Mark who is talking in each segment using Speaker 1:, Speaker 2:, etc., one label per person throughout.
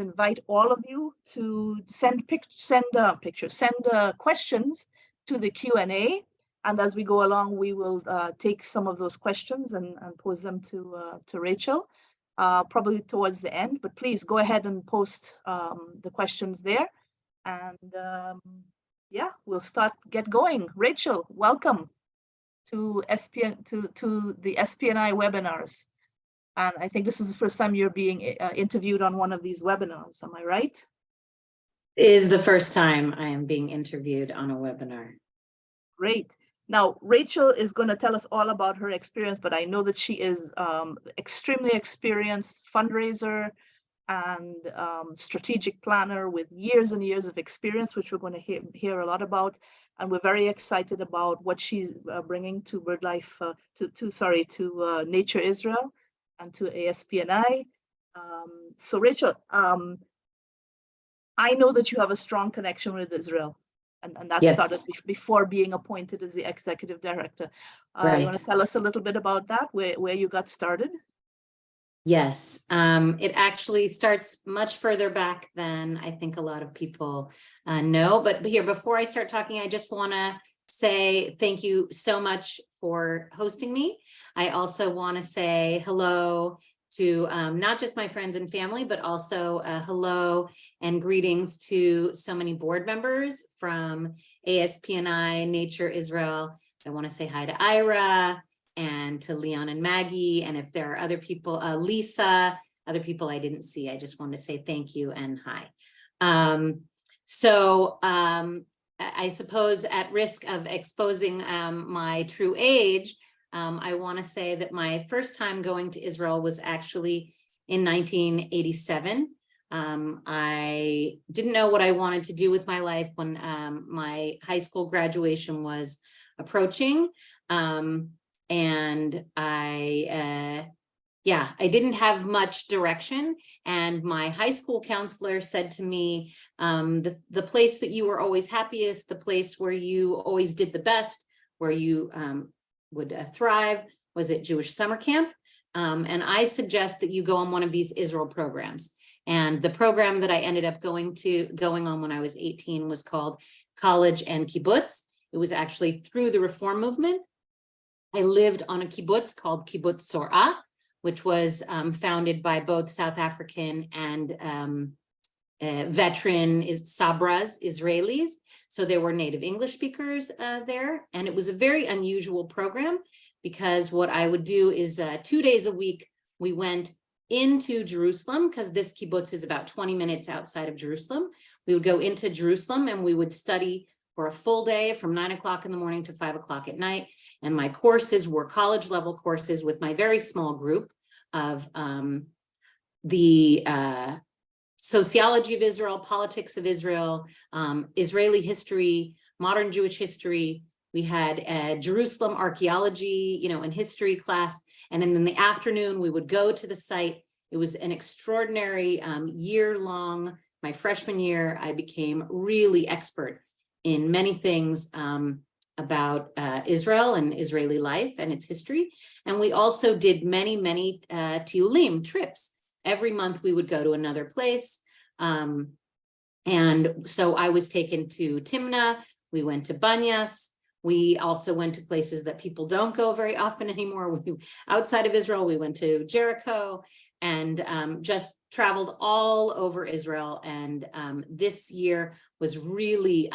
Speaker 1: invite all of you to send questions to the Q&A, and as we go along, we will take some of those questions and pose them to Rachel, probably towards the end. But please go ahead and post the questions there, and yeah, we'll get going. Rachel, welcome to the SPNI webinars. And I think this is the first time you're being interviewed on one of these webinars. Am I right?
Speaker 2: It is the first time I am being interviewed on a webinar.
Speaker 1: Great. Now, Rachel is going to tell us all about her experience, but I know that she is extremely experienced fundraiser and strategic planner with years and years of experience, which we're going to hear a lot about. And we're very excited about what she's bringing to BirdLife, to Nature Israel and to ASPNI. So Rachel, I know that you have a strong connection with Israel, and that
Speaker 2: Yes.
Speaker 1: started before being appointed as the executive director.
Speaker 2: Right.
Speaker 1: You want to tell us a little bit about that, where you got started?
Speaker 2: Yes, it actually starts much further back than I think a lot of people know. But here, before I start talking, I just want to say thank you so much for hosting me. I also want to say hello to not just my friends and family, but also hello and greetings to so many board members from ASPNI, Nature Israel. I want to say hi to Ira and to Leon and Maggie. And if there are other people, Lisa, other people I didn't see, I just want to say thank you and hi. I suppose at risk of exposing my true age, I want to say that my first time going to Israel was actually in 1987. I didn't know what I wanted to do with my life when my high school graduation was approaching. And I didn't have much direction. And my high school counselor said to me, the place that you were always happiest, the place where you always did the best, where you would thrive, was at Jewish summer camp. And I suggest that you go on one of these Israel programs. And the program that I ended up going on when I was 18 was called College and Kibbutz. It was actually through the Reform movement. I lived on a kibbutz called Kibbutz Sorah, which was founded by both South African and veteran Sabras, Israelis. So there were native English speakers there. And it was a very unusual program because what I would do is 2 days a week, we went into Jerusalem because this kibbutz is about 20 minutes outside of Jerusalem. We would go into Jerusalem and we would study for a full day from 9 o'clock in the morning to 5 o'clock at night. And my courses were college level courses with my very small group of the sociology of Israel, politics of Israel, Israeli history, modern Jewish history. We had Jerusalem archaeology, and history class. And then in the afternoon, we would go to the site. It was an extraordinary year-long. My freshman year, I became really expert in many things about Israel and Israeli life and its history. And we also did many tiulim trips. Every month we would go to another place. And so I was taken to Timna, we went to Banyas, we also went to places that people don't go very often anymore. Outside of Israel, we went to Jericho and just traveled all over Israel. And this year was really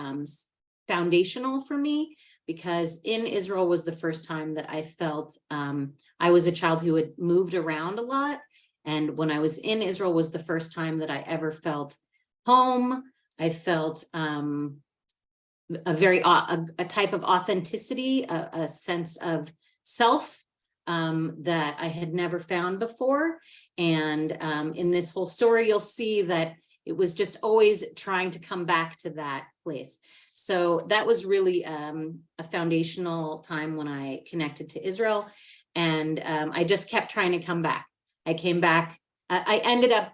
Speaker 2: foundational for me because in Israel was the first time that I felt I was a child who had moved around a lot. And when I was in Israel was the first time that I ever felt home. I felt a type of authenticity, a sense of self that I had never found before. And in this whole story, you'll see that it was just always trying to come back to that place. So that was really a foundational time when I connected to Israel. And I just kept trying to come back. I came back. I ended up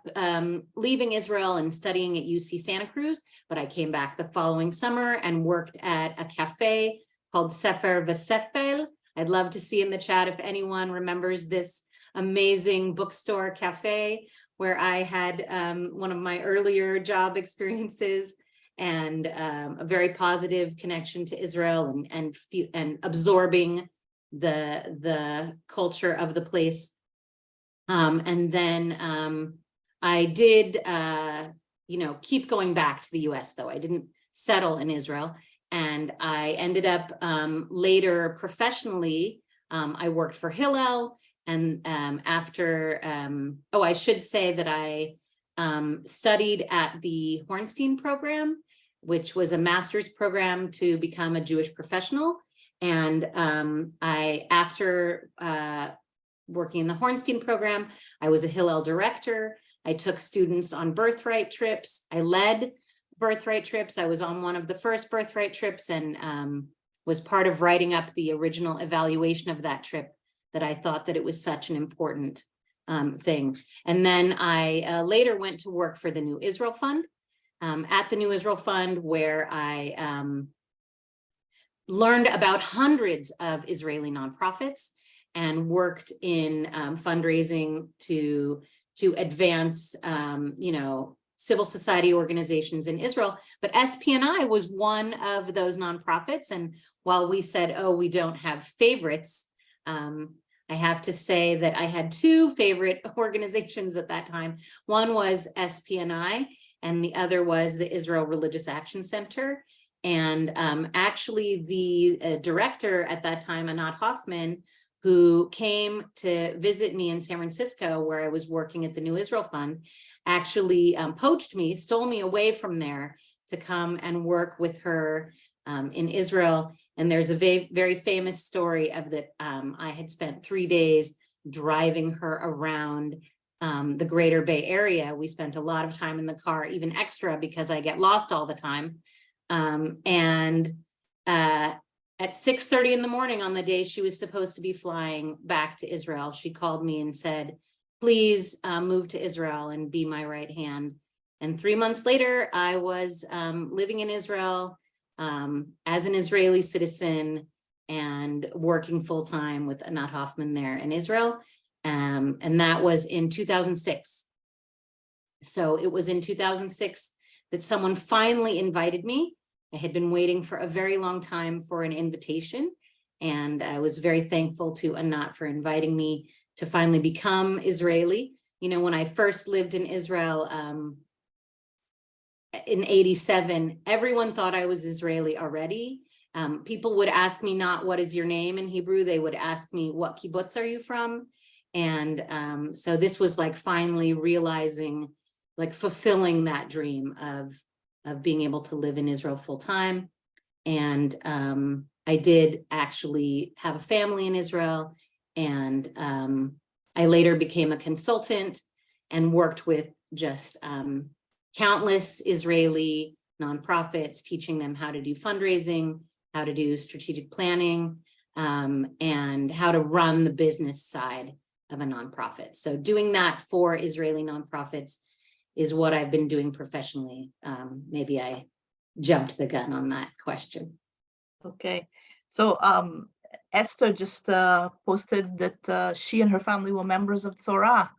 Speaker 2: leaving Israel and studying at UC Santa Cruz, but I came back the following summer and worked at a cafe called Sefer V'Sefel. I'd love to see in the chat if anyone remembers this amazing bookstore cafe where I had one of my earlier job experiences, and a very positive connection to Israel, and absorbing the culture of the place. And then I did, keep going back to the US, though. I didn't settle in Israel. And I ended up later professionally, I worked for Hillel. And I should say that I studied at the Hornstein program, which was a master's program to become a Jewish professional. And after working in the Hornstein program, I was a Hillel director. I took students on birthright trips. I led birthright trips. I was on one of the first birthright trips, and was part of writing up the original evaluation of that trip, that I thought that it was such an important thing. And then I later went to work for the New Israel Fund, at the New Israel Fund, where I learned about hundreds of Israeli nonprofits and worked in fundraising to advance, civil society organizations in Israel. But SPNI was one of those nonprofits. And while we said, oh, we don't have favorites, I have to say that I had two favorite organizations at that time. One was SPNI, and the other was the Israel Religious Action Center. And actually the director at that time, Anat Hoffman, who came to visit me in San Francisco, where I was working at the New Israel Fund, actually poached me, stole me away from there to come and work with her in Israel. And there's a very famous story of that. I had spent 3 days driving her around the greater Bay Area. We spent a lot of time in the car, even extra, because I get lost all the time. At 6:30 in the morning on the day she was supposed to be flying back to Israel, she called me and said, please move to Israel and be my right hand. And 3 months later, I was living in Israel as an Israeli citizen and working full-time with Anat Hoffman there in Israel. And that was in 2006. So it was in 2006 that someone finally invited me. I had been waiting for a very long time for an invitation, and I was very thankful to Anat for inviting me to finally become Israeli. When I first lived in Israel in '87, everyone thought I was Israeli already. People would ask me not what is your name in Hebrew, they would ask me what kibbutz are you from? And so this was like finally realizing, like fulfilling that dream of being able to live in Israel full time. And I did actually have a family in Israel, and I later became a consultant and worked with just countless Israeli nonprofits, teaching them how to do fundraising, how to do strategic planning, and how to run the business side of a nonprofit. So doing that for Israeli nonprofits is what I've been doing professionally. Maybe I jumped the gun on that question.
Speaker 1: Okay, so Esther just posted that she and her family were members of Tzorah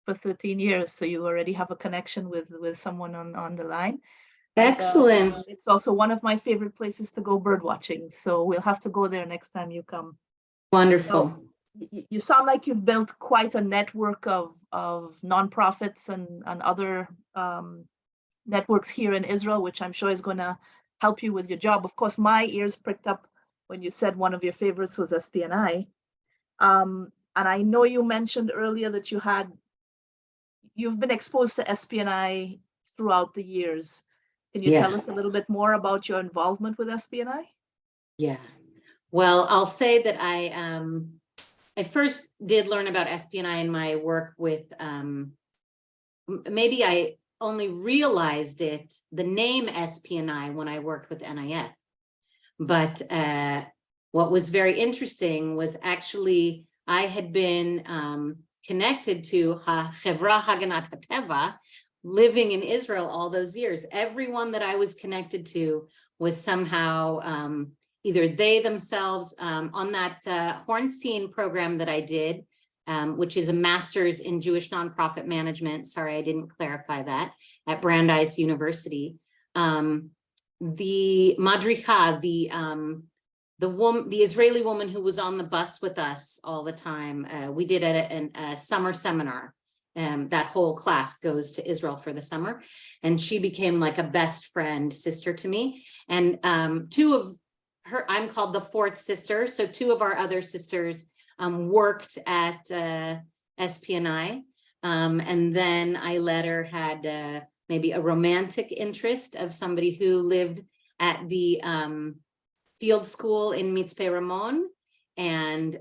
Speaker 1: for 13 years. So you already have a connection with someone on the line.
Speaker 2: Excellent.
Speaker 1: And, it's also one of my favorite places to go bird watching. So we'll have to go there next time you come.
Speaker 2: Wonderful.
Speaker 1: So, you sound like you've built quite a network of nonprofits and other networks here in Israel, which I'm sure is going to help you with your job. Of course, my ears pricked up when you said one of your favorites was SPNI. And I know you mentioned earlier that you've been exposed to SPNI throughout the years. Can you tell us a little bit more about your involvement with SPNI?
Speaker 2: Yeah. Well, I'll say that I first did learn about SPNI in my work with, maybe I only realized the name SPNI when I worked with NIF. But what was very interesting was actually I had been connected to Chevra Haganat HaTeva, living in Israel all those years. Everyone that I was connected to was somehow either they themselves on that Hornstein program that I did. which is a master's in Jewish nonprofit management. Sorry, I didn't clarify that, at Brandeis University. The madricha, the Israeli woman who was on the bus with us all the time, we did a summer seminar. That whole class goes to Israel for the summer, and she became like a best friend sister to me. And two of her, I'm called the fourth sister, so two of our other sisters worked at SPNI, and then I later had maybe a romantic interest of somebody who lived at the field school in Mitzpe Ramon, and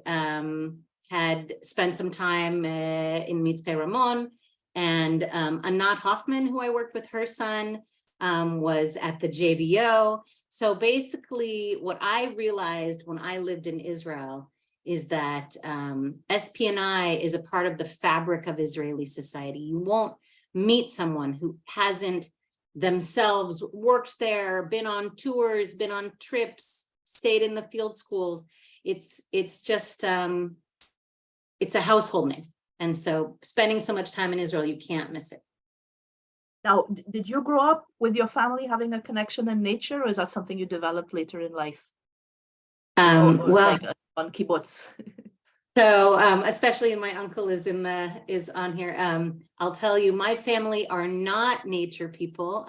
Speaker 2: had spent some time in Mitzpe Ramon. And Anat Hoffman, who I worked with, her son was at the JVO. So basically what I realized when I lived in Israel is that SPNI is a part of the fabric of Israeli society. You won't meet someone who hasn't themselves worked there, been on tours, been on trips, stayed in the field schools. It's just, it's a household name. And so spending so much time in Israel, you can't miss it.
Speaker 1: Now, did you grow up with your family having a connection in nature, or is that something you developed later in life? Or
Speaker 2: Well,
Speaker 1: like on kibbutz?
Speaker 2: So especially my uncle is on here. I'll tell you, my family are not nature people.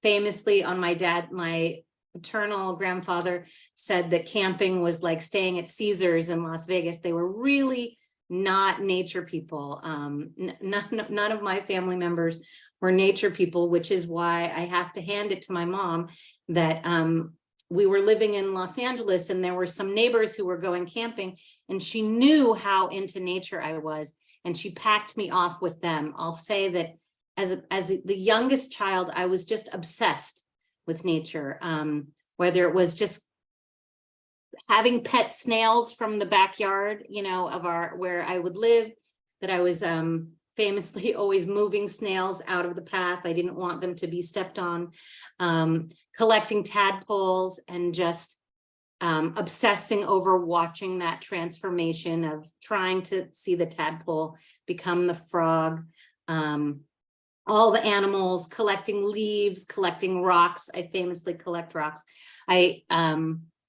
Speaker 2: Famously, on my paternal grandfather said that camping was like staying at Caesars in Las Vegas. They were really not nature people. None of my family members were nature people, which is why I have to hand it to my mom that we were living in Los Angeles and there were some neighbors who were going camping, and she knew how into nature I was, and she packed me off with them. I'll say that as the youngest child, I was just obsessed with nature, whether it was just having pet snails from the backyard, you know, of where I would live, that I was famously always moving snails out of the path. I didn't want them to be stepped on, collecting tadpoles, and just obsessing over watching that transformation of trying to see the tadpole become the frog. All the animals, collecting leaves, collecting rocks. I famously collect rocks.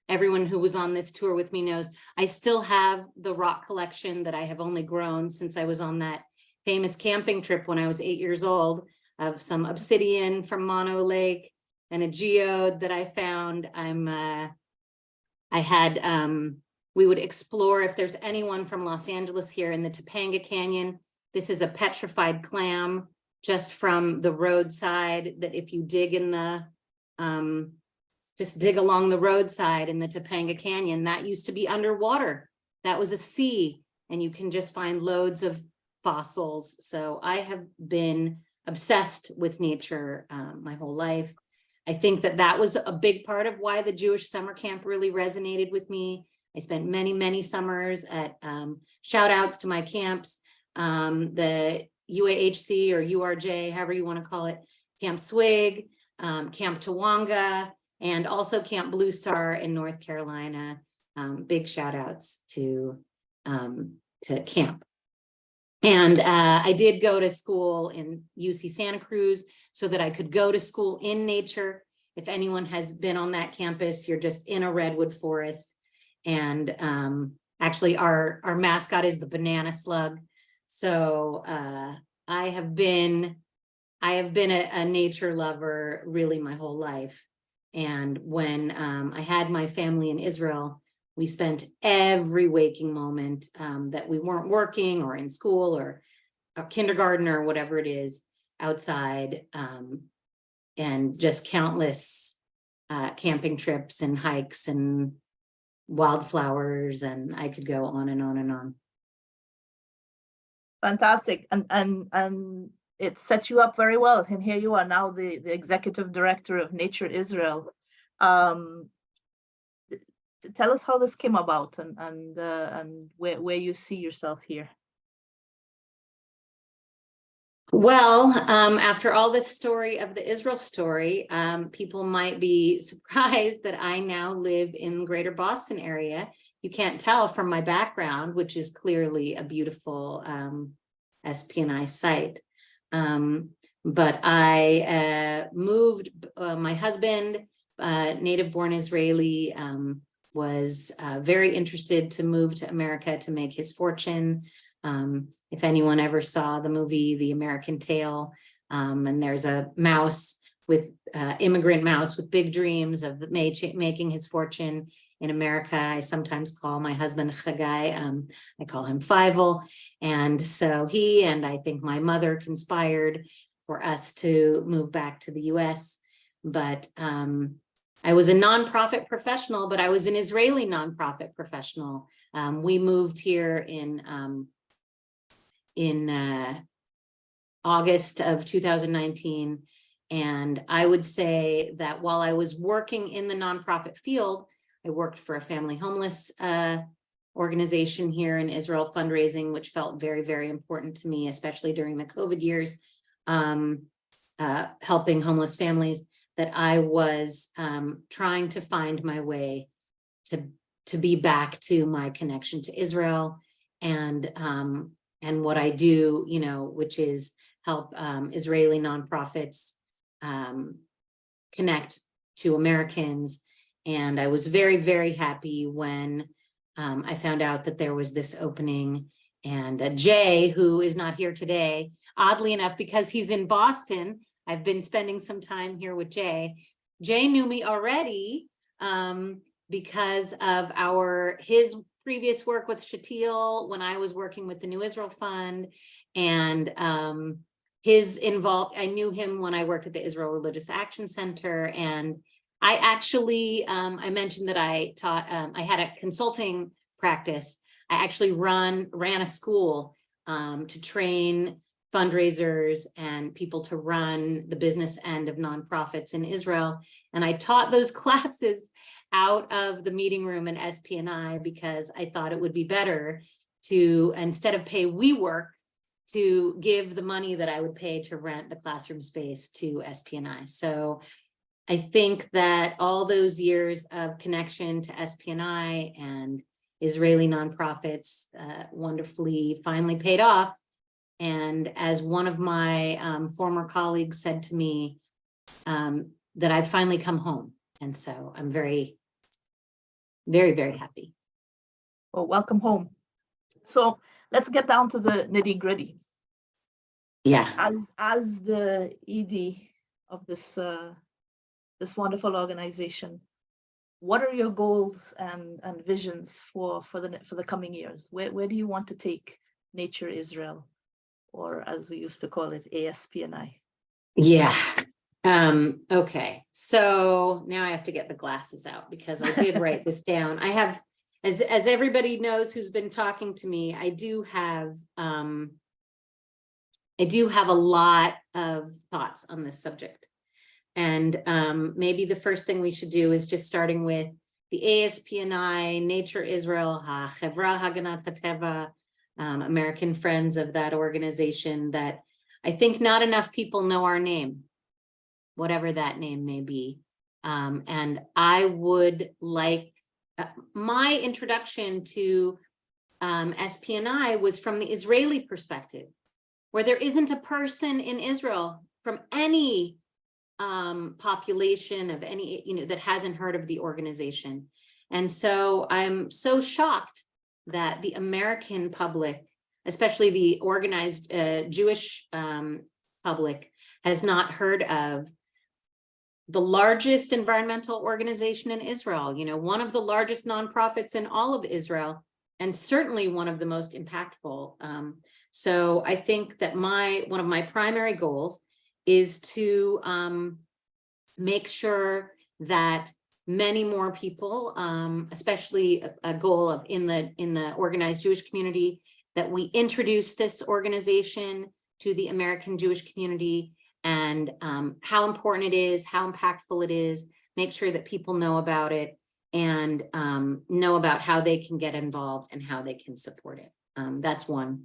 Speaker 2: Everyone who was on this tour with me knows I still have the rock collection that I have only grown since I was on that famous camping trip when I was 8 years old, of some obsidian from Mono Lake and a geode that I found. We would explore, if there's anyone from Los Angeles here, in the Topanga Canyon. This is a petrified clam just from the roadside, that if you dig in the, just dig along the roadside in the Topanga Canyon, that used to be underwater. That was a sea, and you can just find loads of fossils. So I have been obsessed with nature my whole life. I think that was a big part of why the Jewish summer camp really resonated with me. I spent many, many summers at, shout outs to my camps, the UAHC or URJ, however you want to call it, Camp Swig, Camp Tawanga, and also Camp Blue Star in North Carolina. Big shout outs to camp. And I did go to school in UC Santa Cruz so that I could go to school in nature. If anyone has been on that campus, you're just in a redwood forest. And actually our mascot is the banana slug. So I have been a nature lover really my whole life. And when I had my family in Israel, we spent every waking moment that we weren't working or in school or kindergarten or whatever it is outside, and just countless camping trips and hikes and wildflowers, and I could go on and on and on.
Speaker 1: Fantastic. And it set you up very well. And here you are now, the executive director of Nature Israel. Tell us how this came about and where you see yourself here.
Speaker 2: Well, after all this story of the Israel story, people might be surprised that I now live in the greater Boston area you can't tell from my background, which is clearly a beautiful SPNI site. But I moved, my husband, native born Israeli, was very interested to move to America to make his fortune. If anyone ever saw the movie, The American Tale, and there's a mouse with immigrant mouse with big dreams of making his fortune in America. I sometimes call my husband Chagai. I call him Fievel. And so he and I think my mother conspired for us to move back to the US. But I was a nonprofit professional, but I was an Israeli nonprofit professional. We moved here in August of 2019. And I would say that while I was working in the nonprofit field, I worked for a family homeless organization here in Israel, fundraising, which felt very, very important to me, especially during the COVID years, helping homeless families, that I was trying to find my way to be back to my connection to Israel and what I do, you know, which is help Israeli nonprofits connect to Americans. And I was very, very happy when I found out that there was this opening. And Jay, who is not here today, oddly enough, because he's in Boston, I've been spending some time here with Jay. Jay knew me already because of his previous work with Shatil when I was working with the New Israel Fund, and I knew him when I worked at the Israel Religious Action Center. And I actually, I mentioned that I taught, I had a consulting practice. I actually ran a school to train fundraisers and people to run the business end of nonprofits in Israel. And I taught those classes out of the meeting room in SPNI because I thought it would be better to, instead of pay WeWork, to give the money that I would pay to rent the classroom space to SPNI. So I think that all those years of connection to SPNI and Israeli nonprofits wonderfully finally paid off. And as one of my former colleagues said to me, that I've finally come home. And so I'm very, very, very happy.
Speaker 1: Well, welcome home. So let's get down to the nitty-gritty.
Speaker 2: Yeah.
Speaker 1: As the ED of this this wonderful organization, what are your goals and visions for the coming years? Where do you want to take Nature Israel, or as we used to call it, ASPNI?
Speaker 2: Yeah. Okay. So now I have to get the glasses out because I did write this down. I have, as everybody knows who's been talking to me, I do have a lot of thoughts on this subject. And maybe the first thing we should do is just starting with the ASPNI, Nature Israel, Chevra Haganat HaTeva, American Friends of that organization, that I think not enough people know our name, whatever that name may be. And I would like, my introduction to SPNI was from the Israeli perspective, where there isn't a person in Israel from any population of any, you know, that hasn't heard of the organization. And so I'm so shocked that the American public, especially the organized Jewish public, has not heard of the largest environmental organization in Israel, you know, one of the largest nonprofits in all of Israel, and certainly one of the most impactful. So I think that one of my primary goals is to make sure that many more people, especially a goal of in the organized Jewish community, that we introduce this organization to the American Jewish community, and how important it is, how impactful it is, make sure that people know about it, and know about how they can get involved and how they can support it. That's one.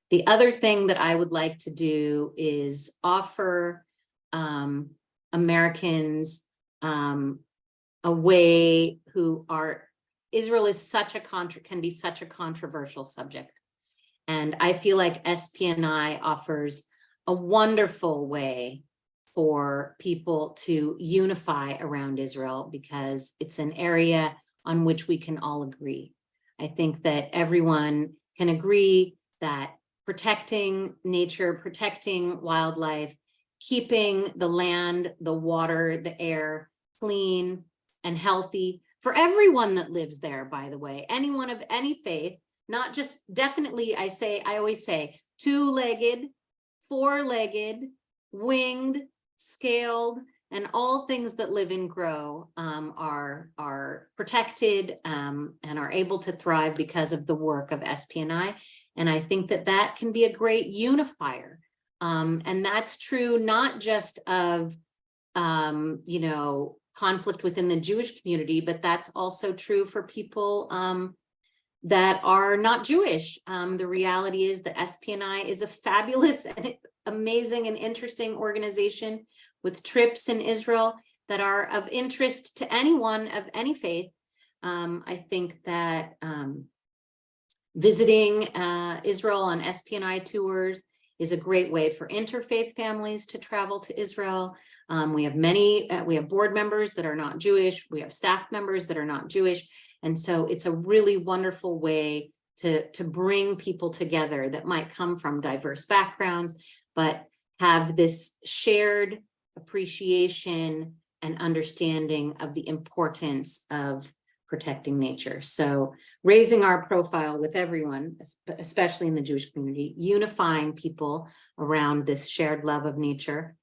Speaker 2: The other thing that I would like to do is offer Americans a way who are Israel is can be such a controversial subject. And I feel like SPNI offers a wonderful way for people to unify around Israel, because it's an area on which we can all agree. I think that everyone can agree that protecting nature, protecting wildlife, keeping the land, the water, the air clean and healthy for everyone that lives there, by the way, anyone of any faith, not just, definitely, I always say, two-legged, four-legged, winged, scaled, and all things that live and grow are protected and are able to thrive because of the work of SPNI. And I think that that can be a great unifier. And that's true not just of, you know, conflict within the Jewish community, but that's also true for people that are not Jewish. The reality is that SPNI is a fabulous and amazing and interesting organization with trips in Israel that are of interest to anyone of any faith. I think that visiting Israel on SPNI tours is a great way for interfaith families to travel to Israel. We have board members that are not Jewish. We have staff members that are not Jewish. And so it's a really wonderful way to bring people together that might come from diverse backgrounds, but have this shared appreciation and understanding of the importance of protecting nature. So raising our profile with everyone, especially in the Jewish community, unifying people around this shared love of nature.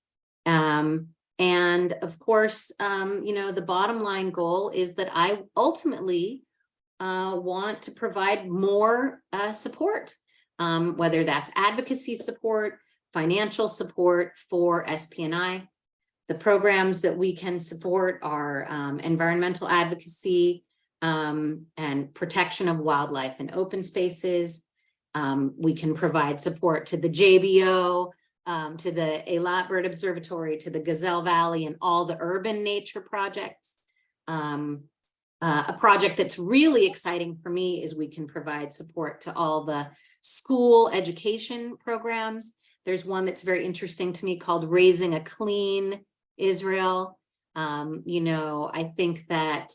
Speaker 2: And of course, you know, the bottom line goal is that I ultimately want to provide more support, whether that's advocacy support, financial support for SPNI. The programs that we can support are environmental advocacy and protection of wildlife and open spaces. We can provide support to the JBO, to the Eilat Bird Observatory, to the Gazelle Valley, and all the urban nature projects. A project that's really exciting for me is we can provide support to all the school education programs. There's one that's very interesting to me called Raising a Clean Israel. You know, I think that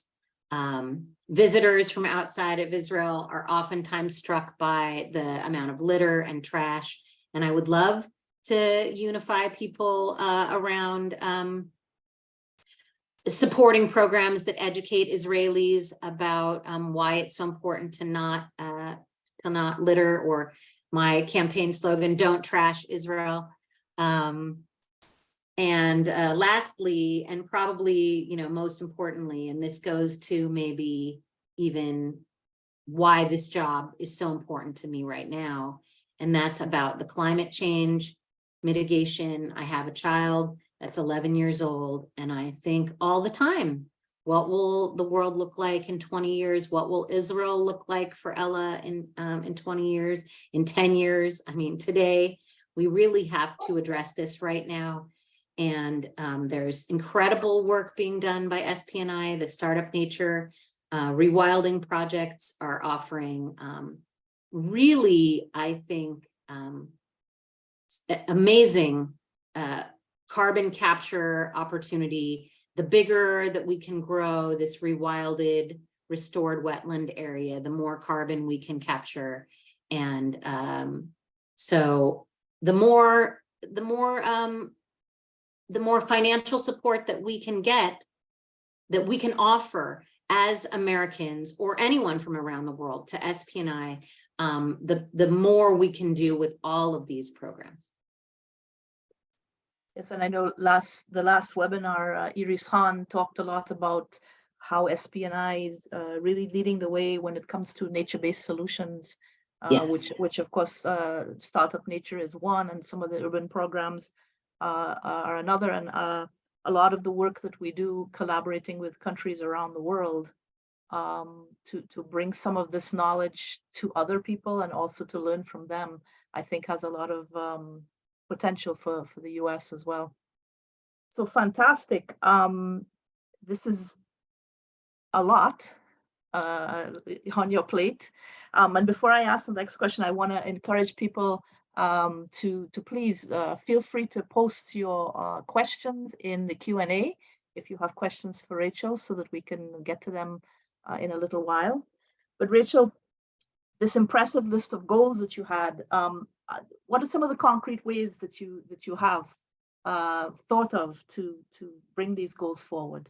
Speaker 2: visitors from outside of Israel are oftentimes struck by the amount of litter and trash. And I would love to unify people around supporting programs that educate Israelis about why it's so important to not litter, or my campaign slogan, "Don't trash Israel." And lastly, and probably, you know, most importantly, and this goes to maybe even why this job is so important to me right now, and that's about the climate change mitigation. I have a child that's 11 years old, and I think all the time, what will the world look like in 20 years? What will Israel look like for Ella in 20 years, in 10 years? I mean, today, we really have to address this right now. And there's incredible work being done by SPNI. The Startup Nature rewilding projects are offering really, I think, amazing carbon capture opportunity. The bigger that we can grow this rewilded, restored wetland area, the more carbon we can capture. And so the more financial support that we can get, that we can offer as Americans or anyone from around the world to SPNI, the more we can do with all of these programs.
Speaker 1: Yes, and I know the last webinar, Iris Hahn talked a lot about how SPNI is really leading the way when it comes to nature-based solutions,
Speaker 2: Yes.
Speaker 1: which of course Startup Nature is one, and some of the urban programs are another, and a lot of the work that we do collaborating with countries around the world to bring some of this knowledge to other people and also to learn from them, I think has a lot of potential for the US as well. So fantastic. This is a lot. on your plate. And before I ask the next question, I want to encourage people to please feel free to post your questions in the Q&A if you have questions for Rachel, so that we can get to them in a little while. But Rachel, this impressive list of goals that you had, what are some of the concrete ways that you have thought of to bring these goals forward?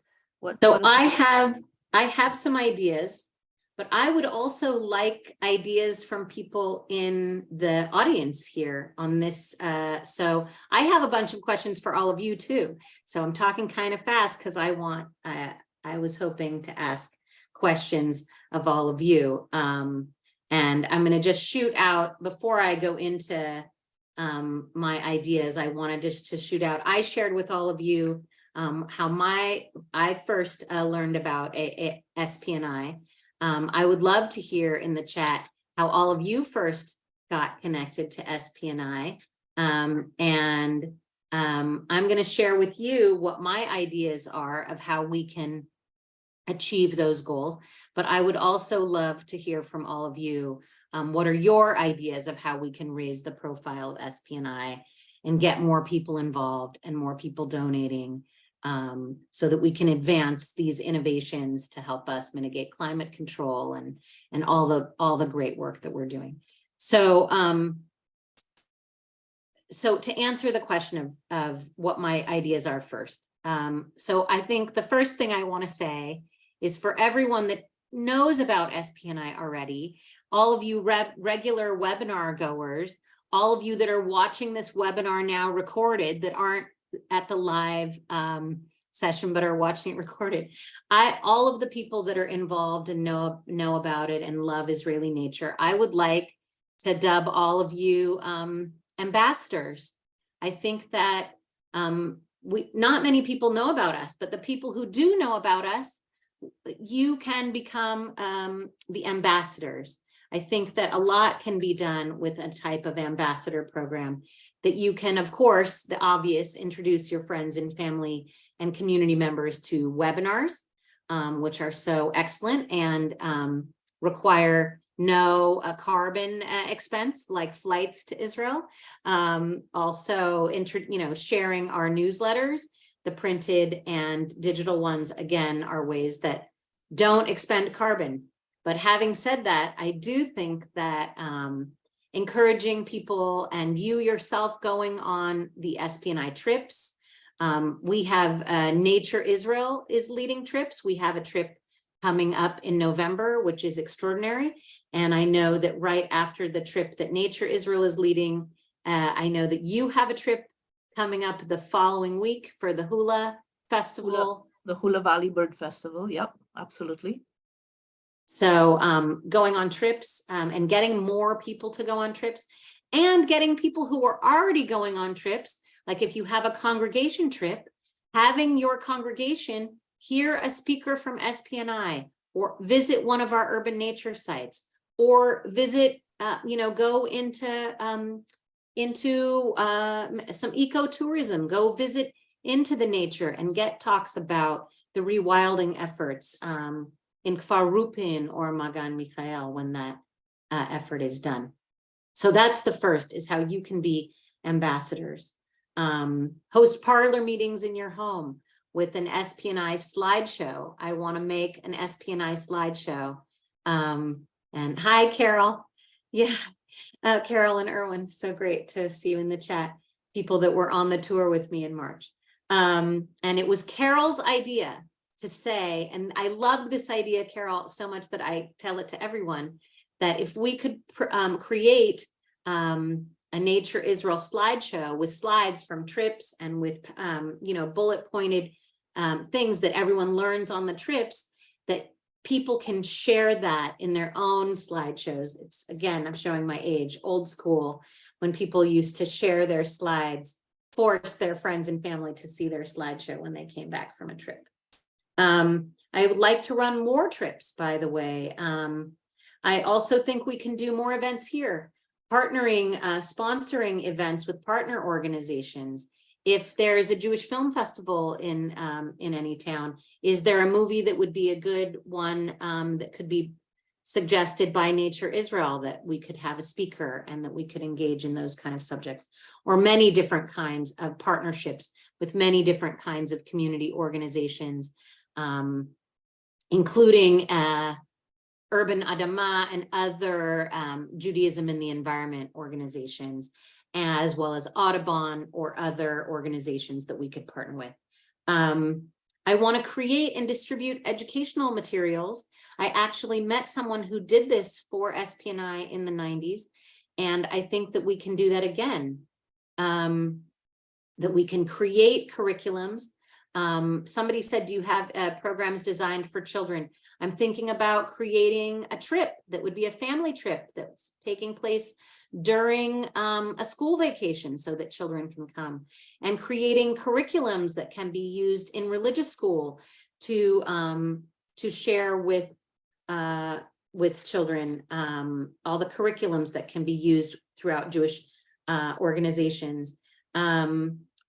Speaker 2: So I have some ideas, but I would also like ideas from people in the audience here on this. So I have a bunch of questions for all of you too. So I'm talking kind of fast because I was hoping to ask questions of all of you. And I'm going to just shoot out before I go into my ideas. I wanted just to shoot out. I shared with all of you how I first learned about SPNI. I would love to hear in the chat how all of you first got connected to SPNI. I'm going to share with you what my ideas are of how we can achieve those goals. But I would also love to hear from all of you. What are your ideas of how we can raise the profile of SPNI and get more people involved and more people donating, so that we can advance these innovations to help us mitigate climate control and all the great work that we're doing. So so to answer the question of what my ideas are first. So I think the first thing I want to say is, for everyone that knows about SPNI already, all of you regular webinar goers, all of you that are watching this webinar now recorded that aren't at the live session but are watching it recorded, all of the people that are involved and know about it and love Israeli nature, I would like to dub all of you ambassadors. I think that not many people know about us, but the people who do know about us, you can become the ambassadors. I think that a lot can be done with a type of ambassador program that you can, of course, the obvious, introduce your friends and family and community members to webinars, which are so excellent and require no carbon expense, like flights to Israel. Also, sharing our newsletters, the printed and digital ones, again, are ways that don't expend carbon. But having said that, I do think that encouraging people and you yourself going on the SPNI trips. We have Nature Israel is leading trips. We have a trip coming up in November, which is extraordinary. And I know that right after the trip that Nature Israel is leading, I know that you have a trip coming up the following week for the Hula Festival.
Speaker 1: The Hula Valley Bird Festival. Yep, absolutely.
Speaker 2: So going on trips and getting more people to go on trips, and getting people who are already going on trips, like if you have a congregation trip, having your congregation hear a speaker from SPNI, or visit one of our urban nature sites, or visit, go into some ecotourism, go visit into the nature and get talks about the rewilding efforts in Kfar Rupin or Magan Michael when that effort is done. So that's the first, is how you can be ambassadors. Host parlor meetings in your home with an SPNI slideshow. I want to make an SPNI slideshow. And hi, Carol. Yeah, Carol and Erwin, so great to see you in the chat. People that were on the tour with me in March. And it was Carol's idea to say, and I love this idea, Carol, so much that I tell it to everyone, that if we could create a Nature Israel slideshow with slides from trips and with, bullet pointed things that everyone learns on the trips, that people can share that in their own slideshows. It's, again, I'm showing my age, old school, when people used to share their slides, force their friends and family to see their slideshow when they came back from a trip. I would like to run more trips, by the way. I also think we can do more events here, partnering, sponsoring events with partner organizations. if there is a Jewish film festival in any town, is there a movie that would be a good one that could be suggested by Nature Israel, that we could have a speaker and that we could engage in those kind of subjects, or many different kinds of partnerships with many different kinds of community organizations, including Urban Adama and other Judaism in the environment organizations, as well as Audubon or other organizations that we could partner with. I want to create and distribute educational materials. I actually met someone who did this for SPNI in the 90s, and I think that we can do that again, that we can create curriculums. Somebody said, do you have programs designed for children? I'm thinking about creating a trip that would be a family trip that's taking place during a school vacation so that children can come, and creating curriculums that can be used in religious school to share with children, all the curriculums that can be used throughout Jewish organizations.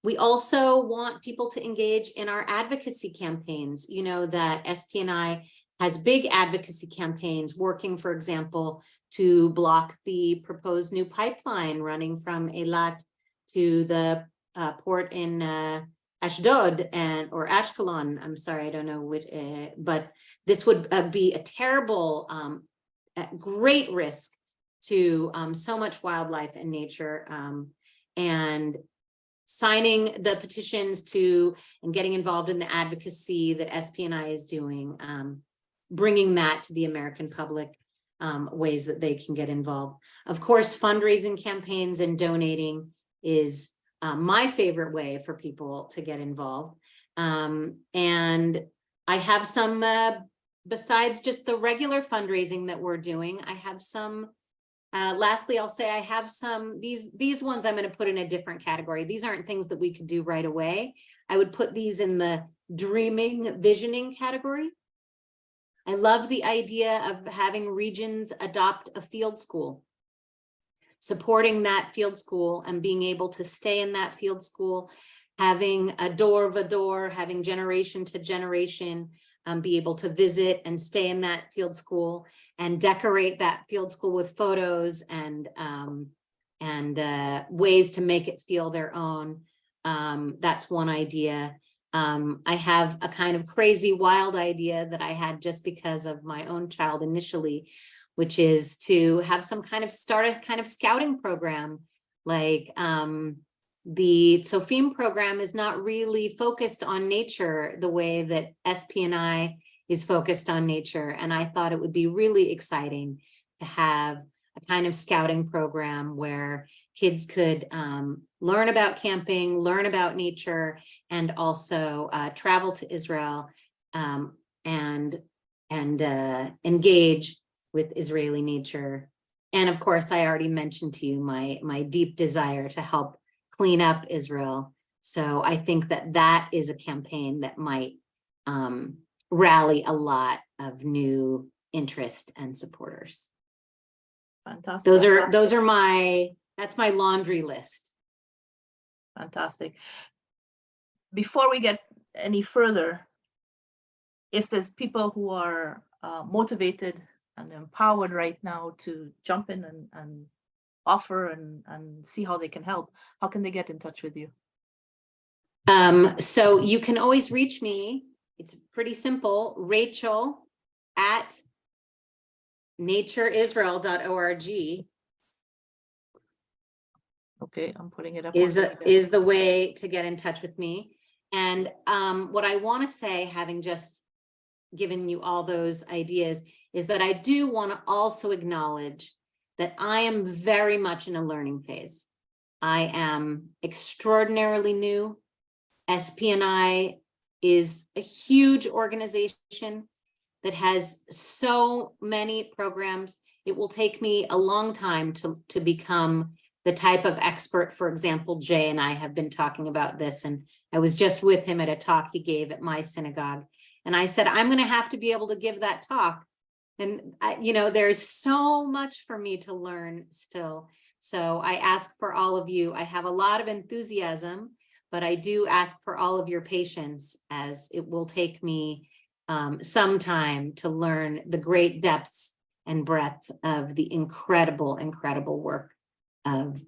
Speaker 2: We also want people to engage in our advocacy campaigns. You know that SPNI has big advocacy campaigns working, for example, to block the proposed new pipeline running from Eilat to the port in Ashdod or Ashkelon. I'm sorry, I don't know which, but this would be a terrible, great risk to so much wildlife and nature, and signing the petitions to and getting involved in the advocacy that SPNI is doing, bringing that to the American public, ways that they can get involved. Of course, fundraising campaigns and donating is my favorite way for people to get involved. And I have some, besides just the regular fundraising that we're doing, I have some, lastly, I'll say I have some, these ones I'm going to put in a different category. These aren't things that we could do right away. I would put these in the dreaming, visioning category. I love the idea of having regions adopt a field school, supporting that field school and being able to stay in that field school, having a door, having generation to generation, be able to visit and stay in that field school and decorate that field school with photos and ways to make it feel their own. That's one idea. I have a kind of crazy, wild idea that I had just because of my own child initially, which is to have some kind of start a kind of scouting program. Like the Sofim program is not really focused on nature the way that SPNI is focused on nature. And I thought it would be really exciting to have a kind of scouting program where kids could learn about camping, learn about nature, and also travel to Israel and engage with Israeli nature. And of course, I already mentioned to you my deep desire to help clean up Israel. So I think that that is a campaign that might rally a lot of new interest and supporters.
Speaker 1: Fantastic.
Speaker 2: That's my laundry list.
Speaker 1: Fantastic. Before we get any further, if there's people who are motivated and empowered right now to jump in and offer and see how they can help, how can they get in touch with you?
Speaker 2: So you can always reach me. It's pretty simple. Rachel at natureisrael.org.
Speaker 1: Okay, I'm putting it up.
Speaker 2: Is the way to get in touch with me. And what I want to say, having just given you all those ideas, is that I do want to also acknowledge that I am very much in a learning phase. I am extraordinarily new. SPNI is a huge organization that has so many programs. It will take me a long time to become the type of expert. For example, Jay and I have been talking about this, and I was just with him at a talk he gave at my synagogue. And I said, I'm going to have to be able to give that talk. And there's so much for me to learn still. So I ask for all of you. I have a lot of enthusiasm, but I do ask for all of your patience, as it will take me some time to learn the great depths and breadth of the incredible, incredible work of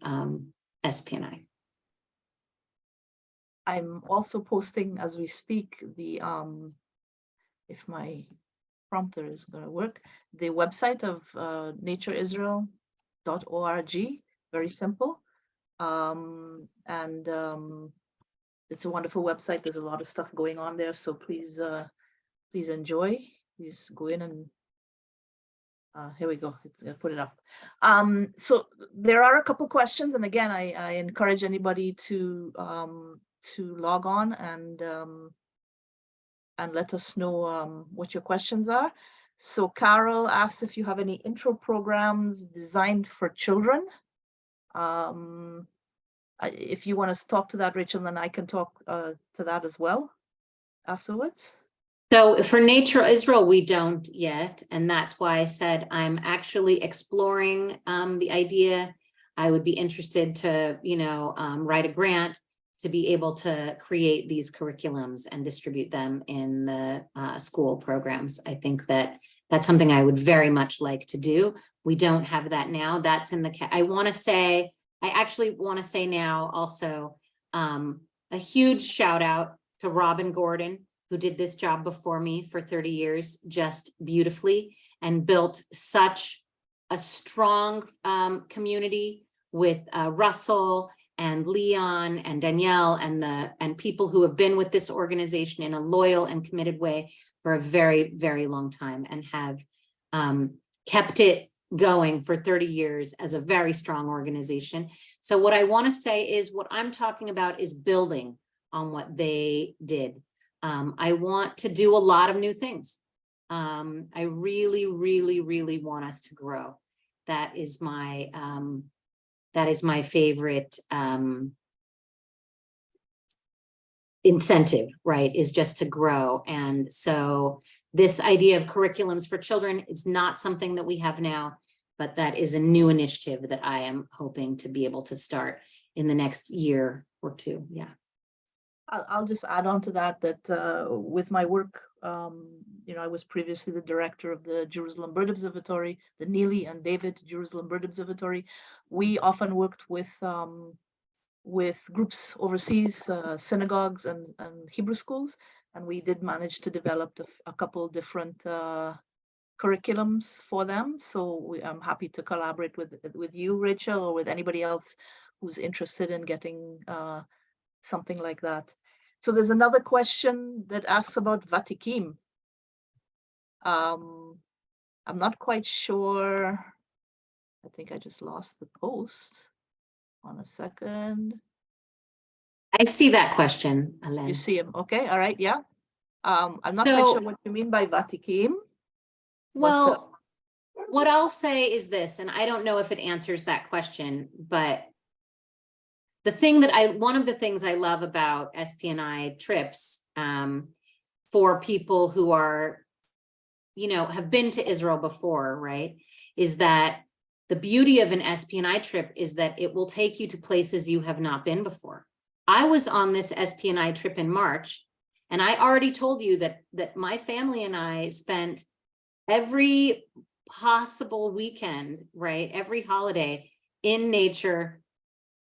Speaker 2: SPNI.
Speaker 1: I'm also posting as we speak the, if my prompter is going to work, the website of natureisrael.org, very simple. It's a wonderful website. There's a lot of stuff going on there. So please, please enjoy. Please go in and here we go. I put it up. So there are a couple questions, and again, I encourage anybody to log on and let us know what your questions are. So Carol asked if you have any intro programs designed for children. If you want to talk to that, Rachel, then I can talk to that as well afterwards.
Speaker 2: So for Nature Israel, we don't yet. And that's why I said I'm actually exploring the idea. I would be interested to, write a grant to be able to create these curriculums and distribute them in the school programs. I think that that's something I would very much like to do. We don't have that now. That's in the, I actually want to say now also a huge shout out to Robin Gordon, who did this job before me for 30 years, just beautifully, and built such a strong community with Russell and Leon and Danielle and people who have been with this organization in a loyal and committed way for a very, very long time, and have kept it going for 30 years as a very strong organization. So what I want to say is, what I'm talking about is building on what they did. I want to do a lot of new things. I really, really, really want us to grow. That is my favorite incentive, right? Is just to grow. And so this idea of curriculums for children is not something that we have now, but that is a new initiative that I am hoping to be able to start in the next year or two. Yeah.
Speaker 1: I'll just add on to that, with my work, I was previously the director of the Jerusalem Bird Observatory, the Neely and David Jerusalem Bird Observatory. We often worked with groups overseas, synagogues and Hebrew schools, and we did manage to develop a couple different curriculums for them. So I'm happy to collaborate with you, Rachel, or with anybody else who's interested in getting something like that. So there's another question that asks about Vatikim. I'm not quite sure. I think I just lost the post. On a second.
Speaker 2: I see that question, Alain.
Speaker 1: You see him. Okay. All right. Yeah. I'm not quite sure what you mean by Vatikim.
Speaker 2: Well, what I'll say is this, and I don't know if it answers that question, but one of the things I love about SPNI trips for people who are, have been to Israel before, right, is that the beauty of an SPNI trip is that it will take you to places you have not been before. I was on this SPNI trip in March, and I already told you that my family and I spent every possible weekend, right, every holiday in nature.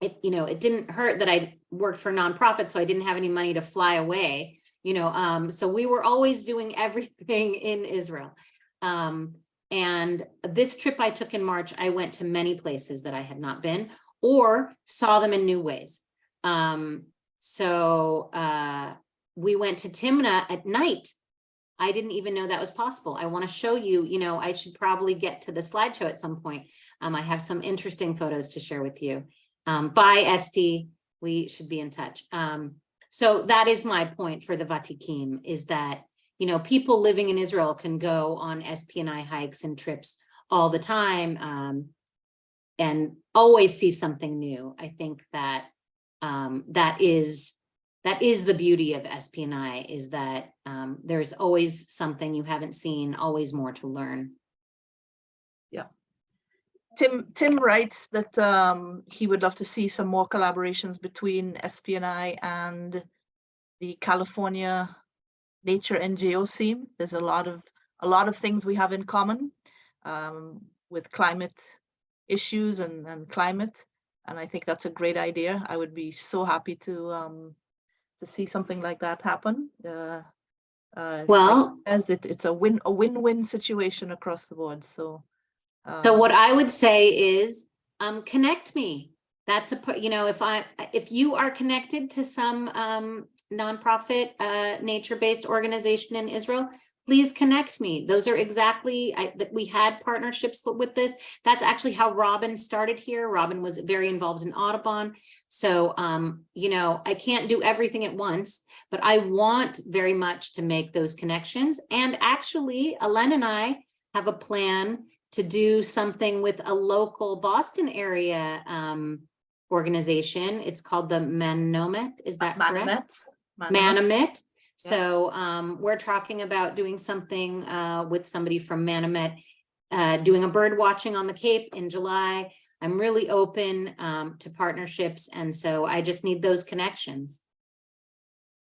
Speaker 2: It didn't hurt that I worked for nonprofit, so I didn't have any money to fly away, so we were always doing everything in Israel. And this trip I took in March, I went to many places that I had not been or saw them in new ways. We went to Timnah at night. I didn't even know that was possible. I want to show you, I should probably get to the slideshow at some point. I have some interesting photos to share with you. Bye, Esti. We should be in touch. So that is my point for the Vatikim, is that people living in Israel can go on SPNI hikes and trips all the time and always see something new. I think that that is the beauty of SPNI, is that there's always something you haven't seen, always more to learn.
Speaker 1: Yeah. Tim writes that he would love to see some more collaborations between SPNI and the California nature NGO scene. There's a lot of things we have in common with climate issues and climate, and I think that's a great idea. I would be so happy to see something like that happen.
Speaker 2: Well,
Speaker 1: as it's a win-win situation across the board. So
Speaker 2: what I would say is connect me. That's if you are connected to some nonprofit nature-based organization in Israel, please connect me. Those are exactly that we had partnerships with this. That's actually how Robin started here. Robin was very involved in Audubon. So, I can't do everything at once, but I want very much to make those connections. And actually, Alen and I have a plan to do something with a local Boston area organization. It's called the Manomet. Is that correct? Manomet. So we're talking about doing something with somebody from Manomet, doing a bird watching on the Cape in July. I'm really open to partnerships. And so I just need those connections.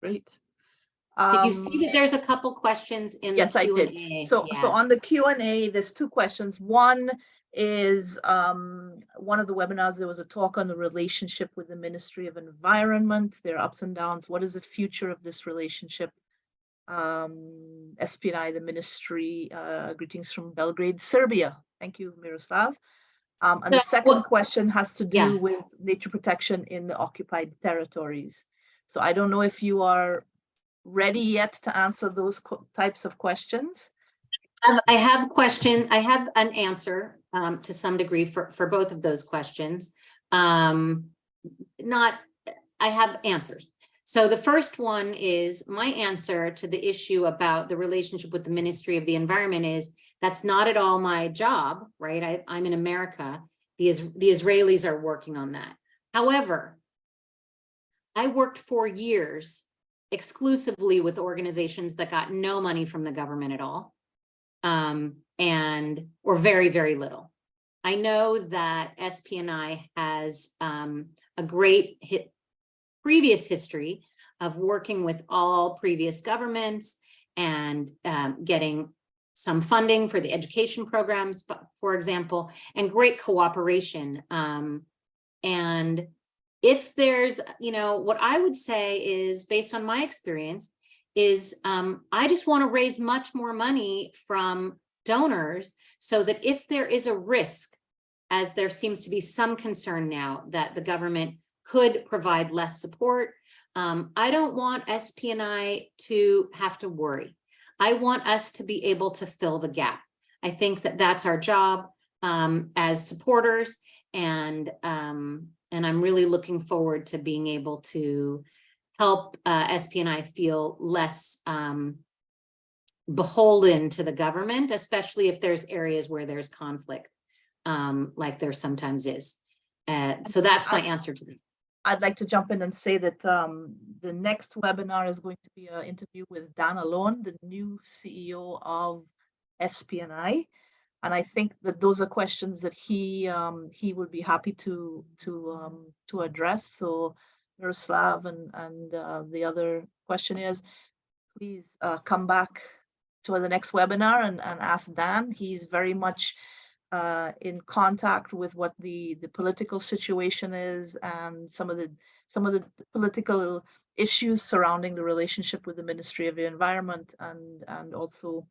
Speaker 1: Great.
Speaker 2: Did you see that there's a couple questions in the Q&A?
Speaker 1: Yes, I did. So on the Q&A, there's two questions. One is one of the webinars, there was a talk on the relationship with the Ministry of Environment, their ups and downs. What is the future of this relationship? SPNI, the ministry, greetings from Belgrade, Serbia. Thank you, Miroslav. And the second question has to do with nature protection in the occupied territories. So I don't know if you are ready yet to answer those types of questions.
Speaker 2: I have an answer to some degree for both of those questions. I have answers. So the first one is my answer to the issue about the relationship with the Ministry of the Environment is that's not at all my job, right? I'm in America. The Israelis are working on that. However, I worked for years exclusively with organizations that got no money from the government at all, or very, very little. I know that SPNI has a great previous history of working with all previous governments and getting some funding for the education programs, for example, and great cooperation. And if there's, what I would say is, based on my experience, is I just want to raise much more money from donors so that if there is a risk, as there seems to be some concern now that the government could provide less support, I don't want SPNI to have to worry. I want us to be able to fill the gap. I think that that's our job as supporters, and I'm really looking forward to being able to help SPNI feel less beholden to the government, especially if there's areas where there's conflict, like there sometimes is. So that's my answer to that.
Speaker 1: I'd like to jump in and say that the next webinar is going to be an interview with Dan Alone, the new CEO of SPNI. And I think that those are questions that he would be happy to address. So Miroslav and the other question is, please come back to the next webinar and ask Dan. He's very much in contact with what the political situation is and some of the political issues surrounding the relationship with the Ministry of the Environment and also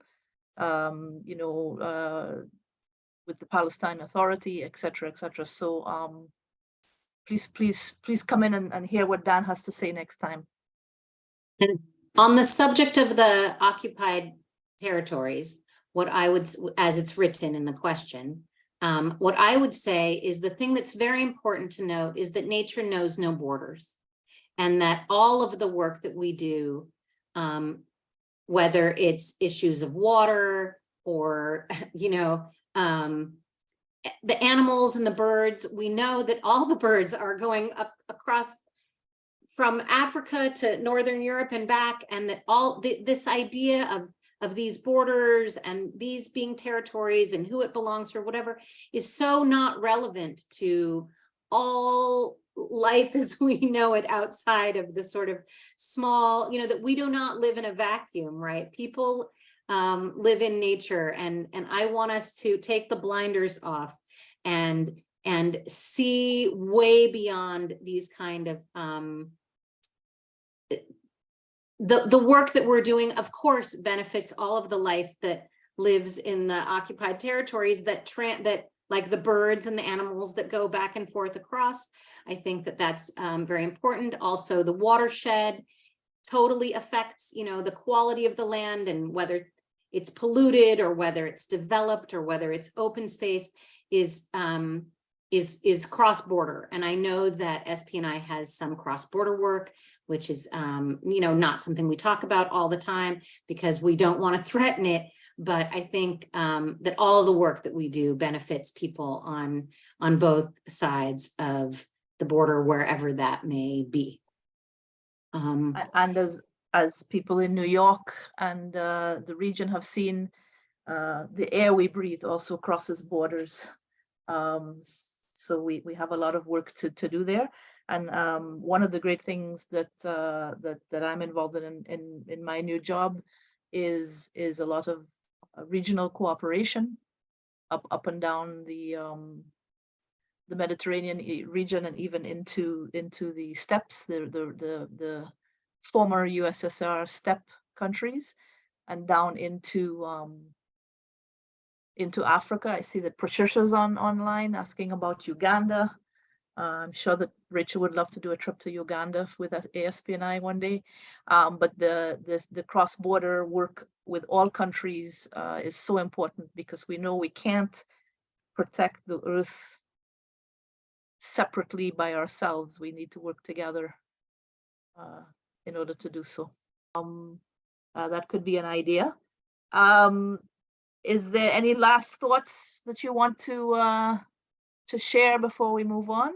Speaker 1: with the Palestine Authority, et cetera, et cetera. So please come in and hear what Dan has to say next time.
Speaker 2: And on the subject of the occupied territories, what I would, as it's written in the question, what I would say is the thing that's very important to note is that nature knows no borders, and that all of the work that we do, whether it's issues of water or, the animals and the birds, we know that all the birds are going across from Africa to Northern Europe and back, and that all this idea of these borders and these being territories and who it belongs to or whatever is so not relevant to all life as we know it outside of the sort of small, that we do not live in a vacuum, right? People live in nature, and I want us to take the blinders off and see way beyond these kind of the work that we're doing, of course, benefits all of the life that lives in the occupied territories, that like the birds and the animals that go back and forth across. I think that that's very important. Also, the watershed totally affects, the quality of the land, and whether it's polluted or whether it's developed or whether it's open space is cross-border. And I know that SPNI has some cross-border work, which is, not something we talk about all the time because we don't want to threaten it. But I think that all of the work that we do benefits people on both sides of the border, wherever that may be.
Speaker 1: And as people in New York and the region have seen, the air we breathe also crosses borders. So we have a lot of work to do there. And one of the great things that I'm involved in my new job is a lot of regional cooperation up and down the Mediterranean region, and even into the steppes, the former USSR steppe countries, and down into Africa. I see that Patricia's online asking about Uganda. I'm sure that Rachel would love to do a trip to Uganda with ASPNI one day. But the cross-border work with all countries is so important, because we know we can't protect the earth separately by ourselves. We need to work together in order to do so. That could be an idea. Is there any last thoughts that you want to share before we move on?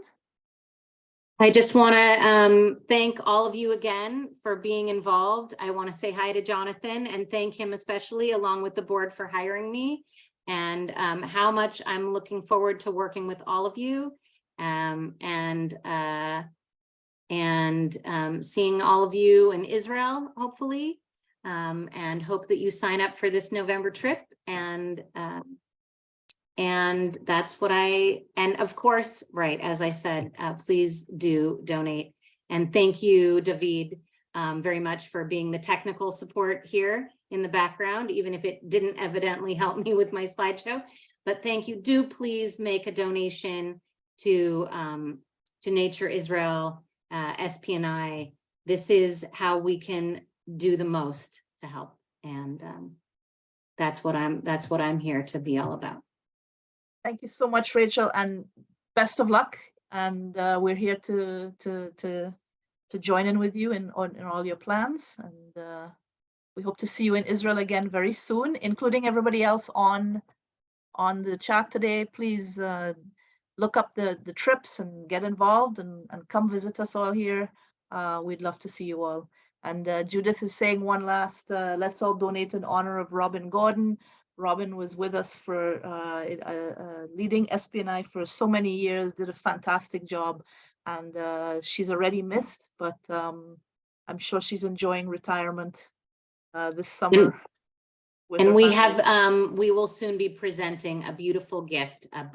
Speaker 2: I just want to thank all of you again for being involved. I want to say hi to Jonathan and thank him especially, along with the board, for hiring me, and how much I'm looking forward to working with all of you, and seeing all of you in Israel, hopefully, and hope that you sign up for this November trip. And that's what and of course, right, as I said, please do donate. And thank you, David, very much for being the technical support here in the background, even if it didn't evidently help me with my slideshow. But thank you. Do please make a donation to Nature Israel, SPNI. This is how we can do the most to help. And that's what I'm here to be all about.
Speaker 1: Thank you so much, Rachel, and best of luck. And we're here to join in with you in all your plans. And we hope to see you in Israel again very soon, including everybody else on the chat today. Please look up the trips and get involved, and come visit us all here. We'd love to see you all. And Judith is saying one last, let's all donate in honor of Robin Gordon. Robin was with us for leading SPNI for so many years, did a fantastic job, and she's already missed, but I'm sure she's enjoying retirement this summer.
Speaker 2: And we will soon be presenting a beautiful gift, a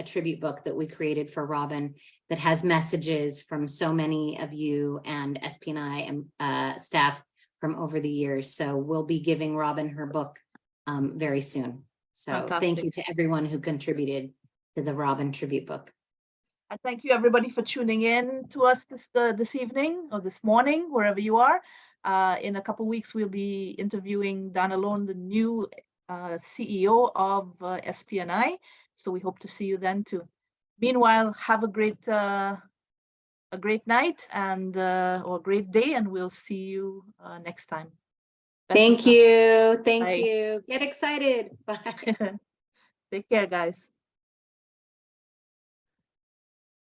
Speaker 2: tribute book that we created for Robin, that has messages from so many of you and SPNI and staff from over the years. So we'll be giving Robin her book very soon. So fantastic. Thank you to everyone who contributed to the Robin tribute book.
Speaker 1: And thank you everybody for tuning in to us this evening or this morning, wherever you are. In a couple of weeks, we'll be interviewing Dana Lone, the new CEO of SPNI. So we hope to see you then too. Meanwhile, have a great night and or a great day, and we'll see you next time.
Speaker 2: Thank you. Thank you. Get excited. Bye.
Speaker 1: Take care, guys.